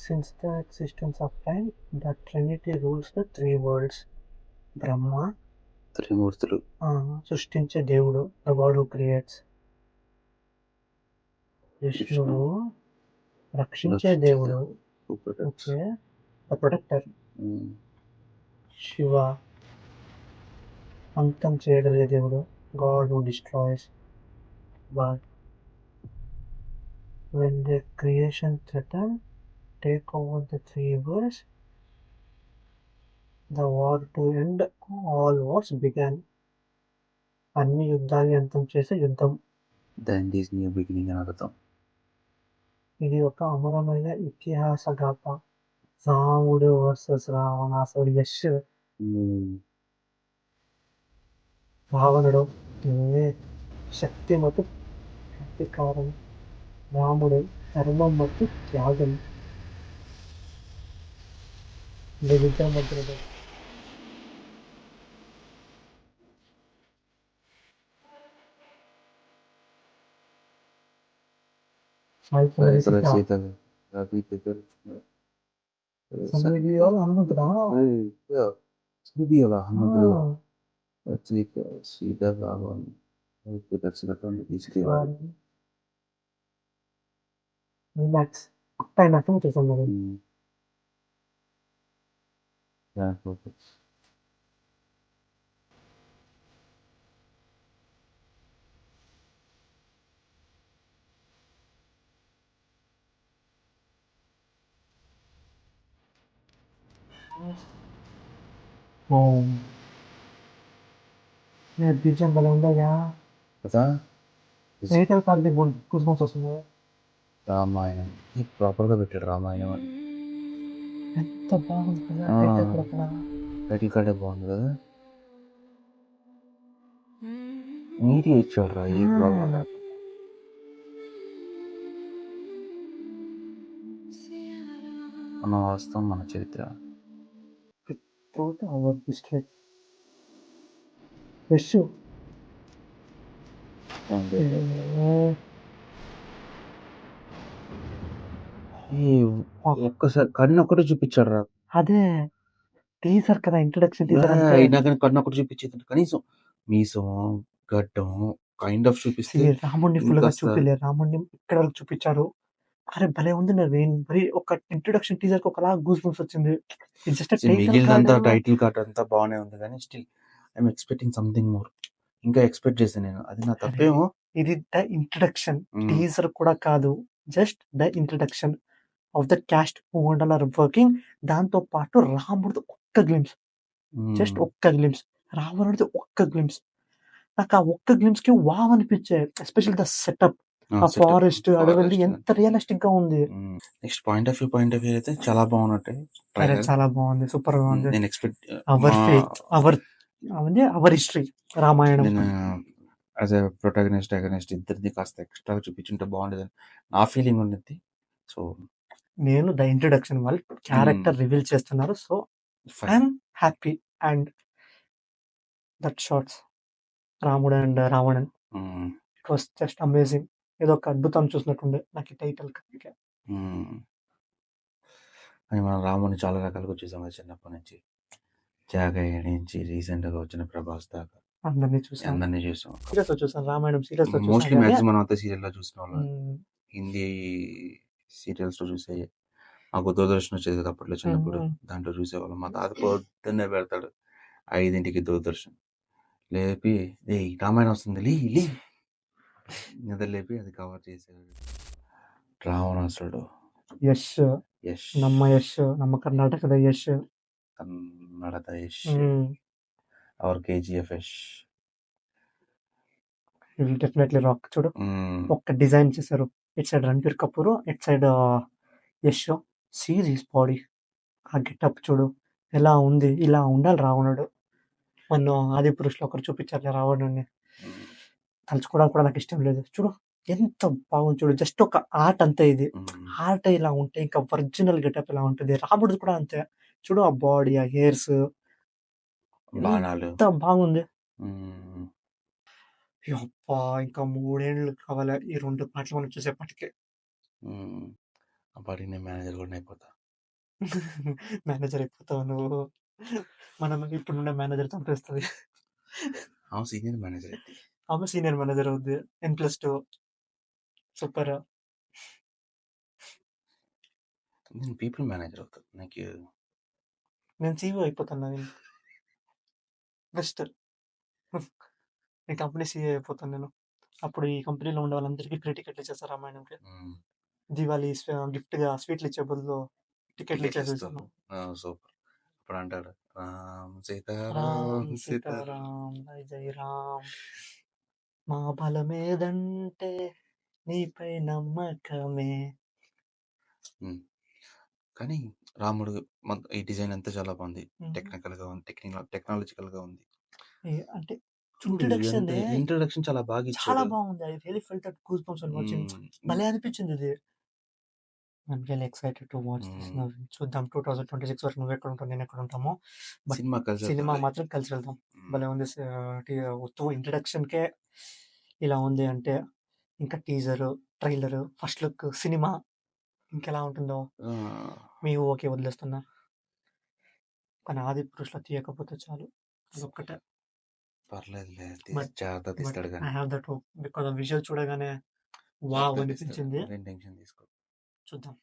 Since the existence of time, the Trinity rules the three worlds. బ్రహ్మ త్రిమూర్తులు. సృష్టించే దేవుడు, the God who creates. విష్ణువు రక్షించే దేవుడు, ఓకే, the protector. శివ అంతం చేయగలిగే దేవుడు, God who destroys. But when the creation threatened take over the three worlds, the war to end all wars began. అన్ని యుద్ధాన్ని అంతం చేసే యుద్ధం. Then this new beginning అని అర్థం. ఇది ఒక అమరమైన ఇతిహాస గాథ. రాముడు వర్సెస్ రావణాసుడు. యశ్ రావణుడు శక్తి ಮತ್ತು ప్రతీకారం, రాముడు ధర్మం ಮತ್ತು త్యాగం. విద్య మధ్యలో నష్టం చేశాను. బీజం భలే ఉండగా కదా. టైటిల్ కార్డు గూస్ బంప్స్ వస్తుంది. రామాయణం ప్రాపర్గా పెట్టాడు రామాయణం అని. ఎంత బాగుంది కదా టైటిల్ కార్డే బాగుంది కదా. నీటి ఇచ్చాడు రా ఈ ప్రాబ్లం. మన వాస్తవం, మన చరిత్ర. Our history. యశ్ ఒక్కసారి కన్ను ఒకటి చూపించాడు రా. అదే టీజర్ కదా, ఇంట్రొడక్షన్ అయినా కానీ కన్ను ఒకటి చూపించేది. కనీసం మీసం గడ్డం కైండ్ ఆఫ్ చూపిస్తే రాముడిని ఫుల్ గా చూపిలే. రాముడిని ఇక్కడ వరకు చూపించారు. అరే భలే ఉంది నవీన్. మరి ఒక ఇంట్రొడక్షన్ టీజర్ కి ఒకలా గూస్ బంప్స్ వచ్చింది. మిగిలినంతా టైటిల్ కార్డ్ అంతా బాగానే ఉంది కానీ still I'm expecting something more. ఇంకా ఎక్స్పెక్ట్ చేశాను నేను. అది నా తప్పేమో. ఇది ద ఇంట్రొడక్షన్ టీజర్ కూడా కాదు, just the introduction of the cast who are working. దాంతో పాటు రాముడితో ఒక్క గ్లిమ్స్, జస్ట్ ఒక్క గ్లిమ్స్, రావణుడితో ఒక్క గ్లిమ్స్. నాకు ఆ ఒక్క గ్లిమ్స్ కి వావ్ అనిపించాయి. ఎస్పెషల్ ద సెటప్, ఆ ఫారెస్ట్ అడవి ఎంత రియలిస్టిక్ గా ఉంది. నెక్స్ట్ పాయింట్ ఆఫ్ వ్యూ అయితే చాలా బాగున్నట్టే. చాలా బాగుంది, సూపర్ గా ఉంది. నేను ఎక్స్పెక్ట్ అవర్ హిస్టరీ రామాయణం. నేను యాజ్ ఎ ప్రొటాగనిస్ట్ అగనిస్ట్ ఇద్దరిది కాస్త ఎక్స్ట్రా చూపించుంటే బాగుండేది నా ఫీలింగ్ ఉన్నది. సో నేను ద ఇంట్రొడక్షన్ వాళ్ళు క్యారెక్టర్ రివీల్ చేస్తున్నారు, so I'm happy. And that shots రాముడు and Ravanan, it was just amazing. ఏదో ఒక అద్భుతం చూసినట్టుండే నాకు ఈ టైటిల్. అని మనం రాముని చాలా రకాలుగా చూసాం చిన్నప్పటి నుంచి. జాగయ్య నుంచి రీసెంట్ గా వచ్చిన ప్రభాస్ దాకా అందరినీ చూసాం. సీరియస్ లో చూసాను, రామాయణం సీరియస్ లో మోస్ట్లీ మాక్సిమం అంతా సీరియల్ లో చూసిన వాళ్ళు. హిందీ సీరియల్స్ లో చూసే మాకు దూరదర్శన్ వచ్చేది కదా అప్పట్లో చిన్నప్పుడు, దాంట్లో చూసేవాళ్ళం. మా తాత పొద్దున్నే పెడతాడు 5ంటికి దూరదర్శన్. లేపి రామాయణం వస్తుంది లే నిద్ర లేపి అది కవర్ చేసేవాడు. రావణాసురుడు, యశ్ ನಮ್ಮ ಕರ್ನಾಟಕದ ಯಶ್, కన్నడద Yash, our KGF Yash. Definitely rock. చూడు ఒక్క డిజైన్ చేశారు. It side Ranbir Kapoor, it side Yash. Serious body, ఆ గెటప్ చూడు ఎలా ఉంది. ఇలా ఉండాలి రావణుడు. మన ఆది పురుషులు ఒకరు చూపించారు రావణుడిని, తలుచుకోవడానికి కూడా నాకు ఇష్టం లేదు. చూడు ఎంత బాగుంది చూడు. జస్ట్ ఒక ఆర్ట్ అంతే. ఇది ఆర్ట్ ఇలా ఉంటే ఇంకా ఒరిజినల్ గెటప్ ఇలా ఉంటుంది. రాముడిది కూడా అంతే. చూడు ఆ బాడీ, ఆ హెయిర్స్ ఎంత బాగుంది. అబ్బా ఇంకా 3 ఏళ్ళు కావాలి ఈ 2 పాటలు మనం చూసేపటికే. అప్పటికి నేను మేనేజర్ కూడా అయిపోతా. మేనేజర్ అయిపోతావు నువ్వు. మనం ఇప్పుడున్న మేనేజర్ చంపేస్తుంది. సీనియర్ మేనేజర్ అయితే ఆమె సీనియర్ మేనేజర్ అవుద్ది. N+2 super. నేను పీపుల్ మేనేజర్ అవుతాను. నేను CEO అయిపోతాను. బెస్ట్. ఈ కంపెనీ CEO అయిపోతాను నేను. అప్పుడు ఈ కంపెనీలో ఉండే వాళ్ళందరికీ ఫ్రీ టికెట్లు ఇచ్చేస్తారు రామాయణంకి. దివాళీ గిఫ్ట్గా స్వీట్లు ఇచ్చే బదులు టికెట్లు ఇచ్చేస్తాను. సూపర్. అప్పుడు అంటాడు సీతారాం రామ్ సీతారాం సీతారాం జై రామ్. మా బలమేదంటే నీపై నమ్మకమే. కానీ రాముడు ఈ డిజైన్ అంతా చాలా బాగుంది. టెక్నికల్ గా ఉంది, టెక్నాలజికల్ గా ఉంది. అంటే ఇంట్రొడక్షన్ చాలా బాగా చాలా ఇచ్చాడు. బాగుంది. I really felt that goose bumps while watching. భలే అనిపించింది ఇది. I'm really excited to watch this movie. చూద్దాం 2026 వరకు నువ్వు ఎక్కడ ఉంటావు, నేను ఎక్కడ ఉంటామో. బట్ సినిమా మాత్రం కలిసి వెళ్దాం. భలే ఉంది. ఇంట్రడక్షన్ కే ఇలా ఉంది అంటే ఇంకా teaser, trailer, first look, cinema ఇంకెలా ఉంటుందో మీ ఓకే వదిలేస్తున్నా. కానీ ఆది పురుషులో తీయకపోతే చాలు, అదొక్కటే. పర్లేదులే, తీస్తాడు కానీ I have that hope because visual చూడగానే వావ్ అనిపించింది. టెన్షన్ తీసుకో. చూద్దాం.